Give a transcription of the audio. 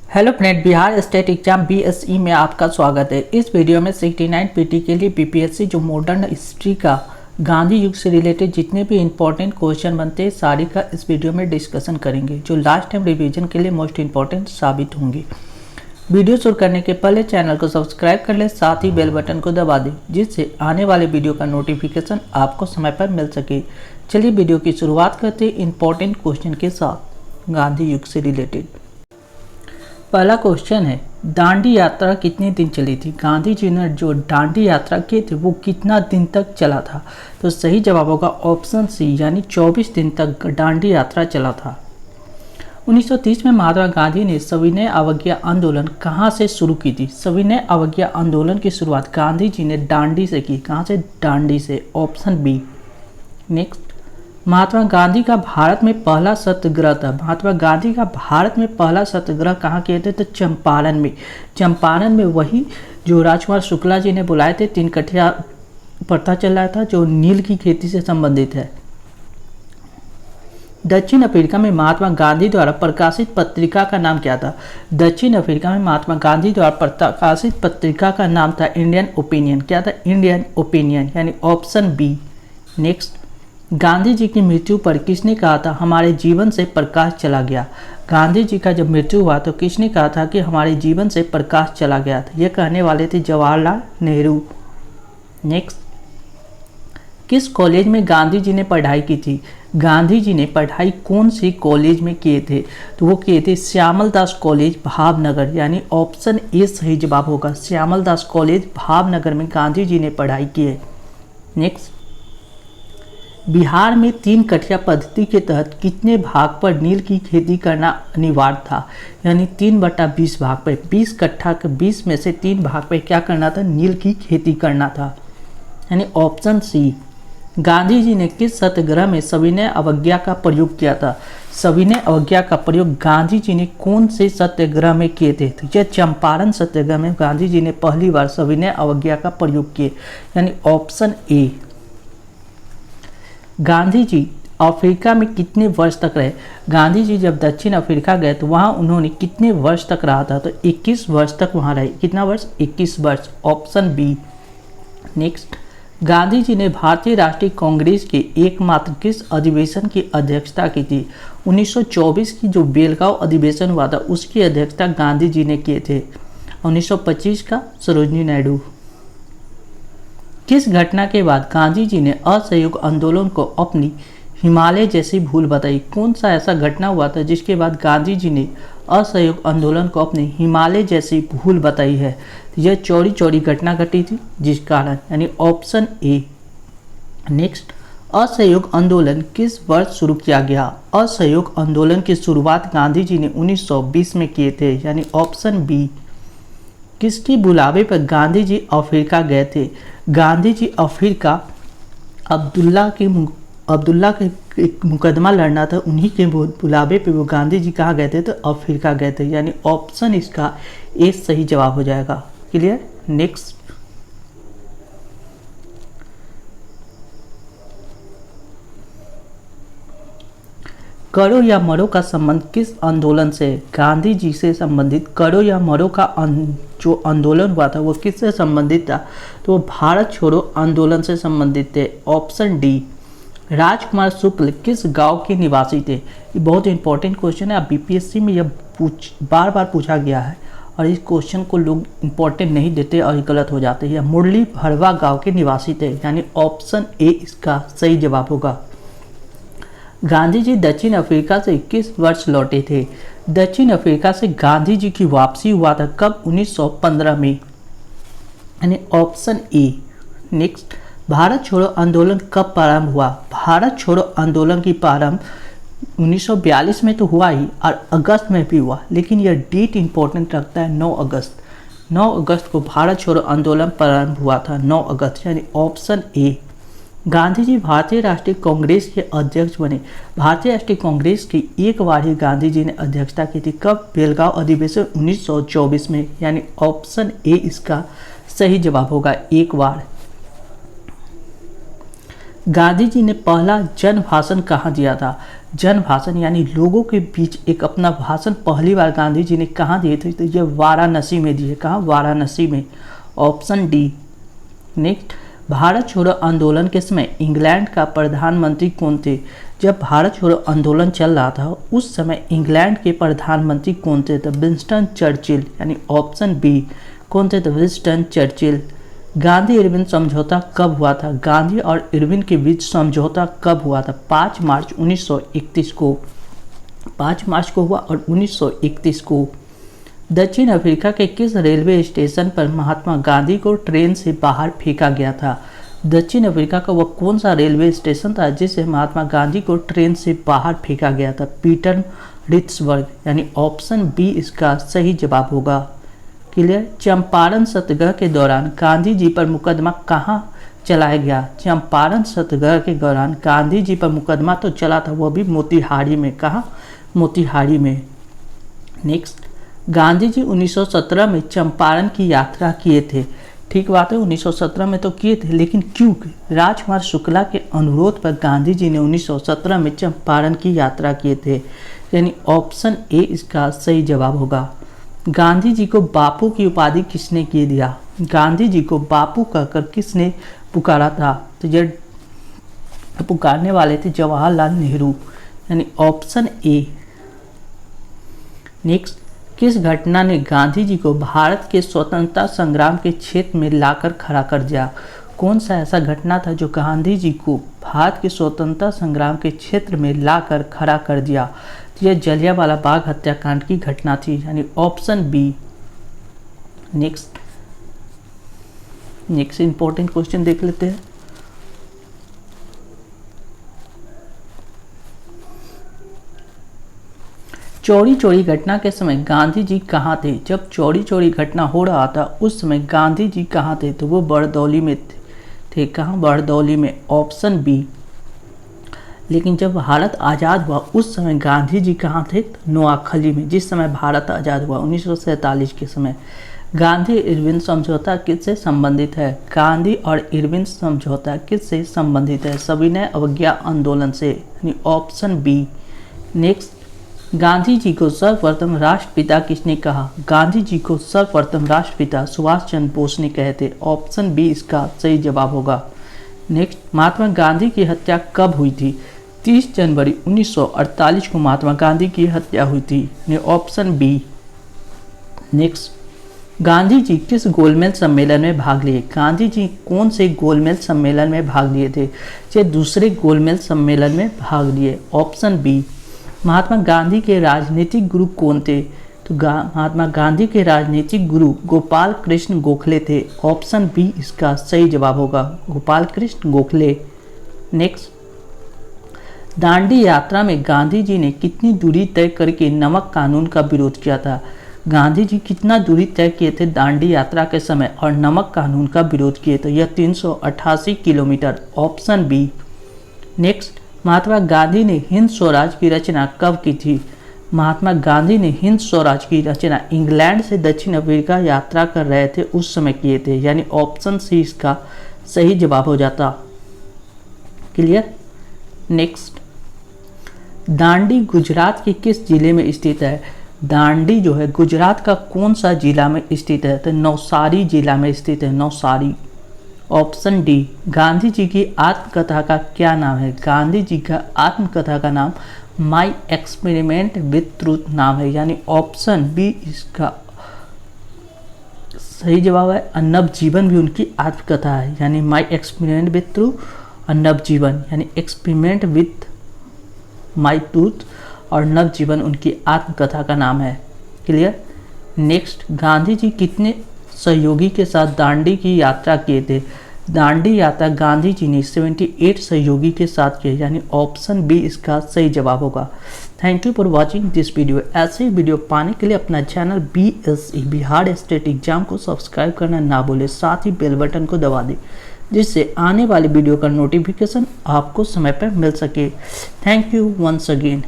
Hello friend, Bihar state exam BSE में आपका स्वागत है। इस वीडियो में 69 पीटी के लिए बीपीएससी जो मॉडर्न हिस्ट्री का गांधी युग से रिलेटेड जितने भी इंपॉर्टेंट क्वेश्चन बनते हैं सारी का इस वीडियो में डिस्कशन करेंगे, जो लास्ट टाइम रिवीजन के लिए मोस्ट इंपॉर्टेंट साबित होंगे। वीडियो शुरू करने के पहले चैनल को सब्सक्राइब कर लें, साथ ही बेल बटन को दबा दें जिससे आने वाले वीडियो का नोटिफिकेशन आपको समय पर मिल सके। चलिए वीडियो की शुरुआत करते हैं इंपॉर्टेंट क्वेश्चन के साथ गांधी युग से रिलेटेड। पहला क्वेश्चन है, दांडी यात्रा कितने दिन चली थी? गांधी जी ने जो दांडी यात्रा की थी वो कितना दिन तक चला था? तो सही जवाब होगा ऑप्शन सी, यानी 24 दिन तक दांडी यात्रा चला था। 1930 में महात्मा गांधी ने सविनय अवज्ञा आंदोलन कहाँ से शुरू की थी? सविनय अवज्ञा आंदोलन की शुरुआत गांधी जी ने दांडी से की। कहाँ से? दांडी से, option B. Next, Mahatma Gandhi का भारत में पहला सत्याग्रह था। महात्मा गांधी का भारत में पहला सत्याग्रह कहाँ किए थे? तो चंपारण में। चंपारण में वही जो राजकुमार शुक्ला जी ने बुलाए थे, 3 कठिया प्रथा चल रहा था जो नील की खेती से संबंधित है। दक्षिण अफ्रीका में महात्मा गांधी द्वारा प्रकाशित पत्रिका का नाम क्या था? दक्षिण अफ्रीका में महात्मा गांधी द्वारा प्रकाशित पत्रिका का नाम था इंडियन ओपिनियन। क्या था? इंडियन ओपिनियन, यानी option B. Next, Gandhi ji की मृत्यु पर किसने कहा था हमारे जीवन से प्रकाश चला गया? गांधी जी का जब मृत्यु हुआ तो किसने कहा था कि हमारे जीवन से प्रकाश चला गया था? ये कहने वाले थे जवाहरलाल नेहरू। नेक्स्ट, किस कॉलेज में गांधी जी ने पढ़ाई की थी? गांधी जी ने पढ़ाई कौन सी कॉलेज में किए थे? तो वो किए थे श्यामल दास कॉलेज भावनगर, यानी ऑप्शन ए सही जवाब होगा। श्यामल दास कॉलेज भावनगर में गांधी जी ने पढ़ाई की है। नेक्स्ट, बिहार में 3 कठिया पद्धति के तहत कितने भाग पर नील की खेती करना अनिवार्य था? यानी 3/20 भाग पर, 20 कट्ठा के 20 में से 3 भाग पर क्या करना था? नील की खेती करना था, यानी ऑप्शन सी। गांधी जी ने किस सत्याग्रह में सविनय अवज्ञा का प्रयोग किया था? सविनय अवज्ञा का प्रयोग गांधी जी ने कौन से सत्याग्रह में किए थे? तो यह चंपारण सत्याग्रह में गांधी जी ने पहली बार सविनय अवज्ञा का प्रयोग किए, यानी option A. Gandhi ji Africa में कितने वर्ष तक रहे? गांधी जी जब दक्षिण अफ्रीका गए तो वहाँ उन्होंने कितने वर्ष तक रहा था? तो 21 वर्ष तक वहाँ रहे। कितना वर्ष? 21 वर्ष, ऑप्शन बी। नेक्स्ट, गांधी जी ने भारतीय राष्ट्रीय कांग्रेस के एकमात्र किस अधिवेशन की अध्यक्षता की थी? 1924 की जो बेलगांव अधिवेशन हुआ था उसकी अध्यक्षता गांधी जी ने किए थे। 1925 का सरोजिनी नायडू। किस घटना के बाद गांधी जी ने असहयोग आंदोलन को अपनी हिमालय जैसी भूल बताई? कौन सा ऐसा घटना हुआ था जिसके बाद गांधी जी ने असहयोग आंदोलन को अपनी हिमालय जैसी भूल बताई है? यह चौरी चौरी घटना घटी थी जिस कारण, यानी ऑप्शन ए। नेक्स्ट, असहयोग आंदोलन किस वर्ष शुरू किया गया? असहयोग आंदोलन की शुरुआत गांधी जी ने 1920 में किए थे, यानी ऑप्शन बी। किसके बुलावे पर गांधी जी अफ्रीका गए थे? गांधी जी अफ्रीका अब्दुल्ला के एक मुकदमा लड़ना था, उन्हीं के बुलावे पे वो गांधी जी कहाँ गए थे? तो अफ्रीका गए थे, यानी ऑप्शन इसका ए सही जवाब हो जाएगा। क्लियर? नेक्स्ट, करो या मरो का संबंध किस आंदोलन से? गांधी जी से संबंधित करो या मरो का जो आंदोलन हुआ था वो किससे संबंधित था? तो वो भारत छोड़ो आंदोलन से संबंधित थे, ऑप्शन डी। राजकुमार शुक्ल किस गांव के निवासी थे? ये बहुत इंपॉर्टेंट क्वेश्चन है, बीपीएससी में यह बार बार पूछा गया है और इस क्वेश्चन को लोग इंपॉर्टेंट नहीं देते और गलत हो जाते हैं। मुरली भरवा गाँव के निवासी थे, यानी ऑप्शन ए इसका सही जवाब होगा। गांधी जी दक्षिण अफ्रीका से किस वर्ष लौटे थे? दक्षिण अफ्रीका से गांधी जी की वापसी हुआ था कब? 1915 में, यानी ऑप्शन ए। नेक्स्ट, भारत छोड़ो आंदोलन कब प्रारंभ हुआ? भारत छोड़ो आंदोलन की प्रारंभ 1942 में तो हुआ ही और अगस्त में भी हुआ, लेकिन यह डेट इंपॉर्टेंट रखता है 9 अगस्त। 9 अगस्त को भारत छोड़ो आंदोलन प्रारंभ हुआ था, 9 अगस्त, यानी ऑप्शन ए। गांधी जी भारतीय राष्ट्रीय कांग्रेस के अध्यक्ष बने। भारतीय राष्ट्रीय कांग्रेस की एक बार ही गांधी जी ने अध्यक्षता की थी, कब? बेलगांव अधिवेशन 1924 में, यानी ऑप्शन ए इसका सही जवाब होगा, एक बार। गांधी जी ने पहला जन भाषण कहाँ दिया था? जन भाषण यानी लोगों के बीच एक अपना भाषण पहली बार गांधी जी ने कहाँ दिए थे? तो ये वाराणसी में दिए। कहाँ? वाराणसी में। Option D. नेक्स्ट, भारत छोड़ो आंदोलन के समय इंग्लैंड का प्रधानमंत्री कौन थे? जब भारत छोड़ो आंदोलन चल रहा था उस समय इंग्लैंड के प्रधानमंत्री कौन थे? तो विंस्टन चर्चिल, यानी ऑप्शन बी। कौन थे? तो विंस्टन चर्चिल। गांधी इरविन समझौता कब हुआ था? गांधी और इरविन के बीच समझौता कब हुआ था? 5 मार्च 1931 को। 5 मार्च को हुआ और 1931 को। दक्षिण अफ्रीका के किस रेलवे स्टेशन पर महात्मा गांधी को ट्रेन से बाहर फेंका गया था? दक्षिण अफ्रीका का वह कौन सा रेलवे स्टेशन था जिसे महात्मा गांधी को ट्रेन से बाहर फेंका गया था? पीटर रिट्सबर्ग, यानी ऑप्शन बी इसका सही जवाब होगा। क्लियर। चंपारण सत्याग्रह के दौरान गांधी जी पर मुकदमा कहाँ चलाया गया? चंपारण सत्याग्रह के दौरान गांधी जी पर मुकदमा तो चला था, वह भी मोतिहारी में। कहाँ? मोतिहारी में। नेक्स्ट, गांधी जी 1917 में चंपारण की यात्रा किए थे। ठीक बात है, 1917 में तो किए थे, लेकिन क्यों? राजकुमार शुक्ला के अनुरोध पर गांधी जी ने 1917 में चंपारण की यात्रा किए थे, यानी ऑप्शन ए इसका सही जवाब होगा। गांधी जी को बापू की उपाधि किसने की दिया? गांधी जी को बापू कहकर किसने पुकारा था? तो ये पुकारने वाले थे जवाहरलाल नेहरू, यानी ऑप्शन ए। नेक्स्ट, किस घटना ने गांधी जी को भारत के स्वतंत्रता संग्राम के क्षेत्र में लाकर खड़ा कर दिया? कौन सा ऐसा घटना था जो गांधी जी को भारत के स्वतंत्रता संग्राम के क्षेत्र में लाकर खड़ा कर दिया? तो यह जलियांवाला बाग हत्याकांड की घटना थी, यानी option B. Next important question देख लेते हैं। चौरी चौरी घटना के समय गांधी जी कहाँ थे? जब चौरी चौरी घटना हो रहा था उस समय गांधी जी कहाँ थे? तो वो बरदौली में थे। कहाँ? बरदौली में, ऑप्शन बी। लेकिन जब भारत आज़ाद हुआ उस समय गांधी जी कहाँ थे? तो नोआखली में, जिस समय भारत आज़ाद हुआ 1947 के समय। गांधी इरविन समझौता किससे संबंधित है? गांधी और इरविन समझौता किससे संबंधित है? सविनय अवज्ञा आंदोलन से, यानी ऑप्शन बी। नेक्स्ट, गांधी जी को सर्वप्रथम राष्ट्रपिता किसने कहा? गांधी जी को सर्वप्रथम राष्ट्रपिता सुभाष चंद्र बोस ने कहे थे। ऑप्शन बी इसका सही जवाब होगा। नेक्स्ट, महात्मा गांधी की हत्या कब हुई थी? 30 जनवरी 1948 को महात्मा गांधी की हत्या हुई थी। Option B. Next, Gandhi ji किस गोलमेज सम्मेलन में भाग लिए? गांधी जी कौन से गोलमेज सम्मेलन में भाग लिए थे? ये दूसरे गोलमेज सम्मेलन में भाग लिए। Option B. महात्मा गांधी के राजनीतिक गुरु कौन थे? तो महात्मा गांधी के राजनीतिक गुरु गोपाल कृष्ण गोखले थे। ऑप्शन बी इसका सही जवाब होगा, गोपाल कृष्ण गोखले। नेक्स्ट, दांडी यात्रा में गांधी जी ने कितनी दूरी तय करके नमक कानून का विरोध किया था? गांधी जी कितना दूरी तय किए थे दांडी यात्रा के समय और नमक कानून का विरोध किए? तो यह 388 kilometre. Option B. Next, Mahatma Gandhi ने हिंद स्वराज की रचना कब की थी? महात्मा गांधी ने हिंद स्वराज की रचना इंग्लैंड से दक्षिण अफ्रीका यात्रा कर रहे थे उस समय किए थे, यानी ऑप्शन सी इसका सही जवाब हो जाता। क्लियर। नेक्स्ट, दांडी गुजरात के किस जिले में स्थित है? दांडी जो है गुजरात का कौन सा जिला में स्थित है? तो नवसारी जिला में स्थित है, नवसारी। Option D. गांधी जी की आत्मकथा का क्या नाम है? गांधी जी का आत्मकथा का नाम माई एक्सपेरिमेंट विथ ट्रूथ नाम है, यानी ऑप्शन बी इसका सही जवाब है। नव जीवन भी उनकी आत्मकथा है, यानी माई एक्सपेरिमेंट विथ ट्रूथ और नव जीवन, यानी एक्सपेरिमेंट विथ माई ट्रूथ और नव जीवन उनकी आत्मकथा का नाम है। क्लियर। नेक्स्ट, गांधी जी कितने सहयोगी के साथ दांडी की यात्रा किए थे? दांडी यात्रा गांधी जी ने 78 सहयोगी के साथ किए, यानी ऑप्शन बी इसका सही जवाब होगा। Thank you for watching this video. ऐसे ही वीडियो पाने के लिए अपना channel BSE Bihar state exam को सब्सक्राइब करना ना भूलें, साथ ही बेल बटन को दबा दें जिससे आने वाली वीडियो का नोटिफिकेशन आपको समय पर मिल सके। Thank you once again.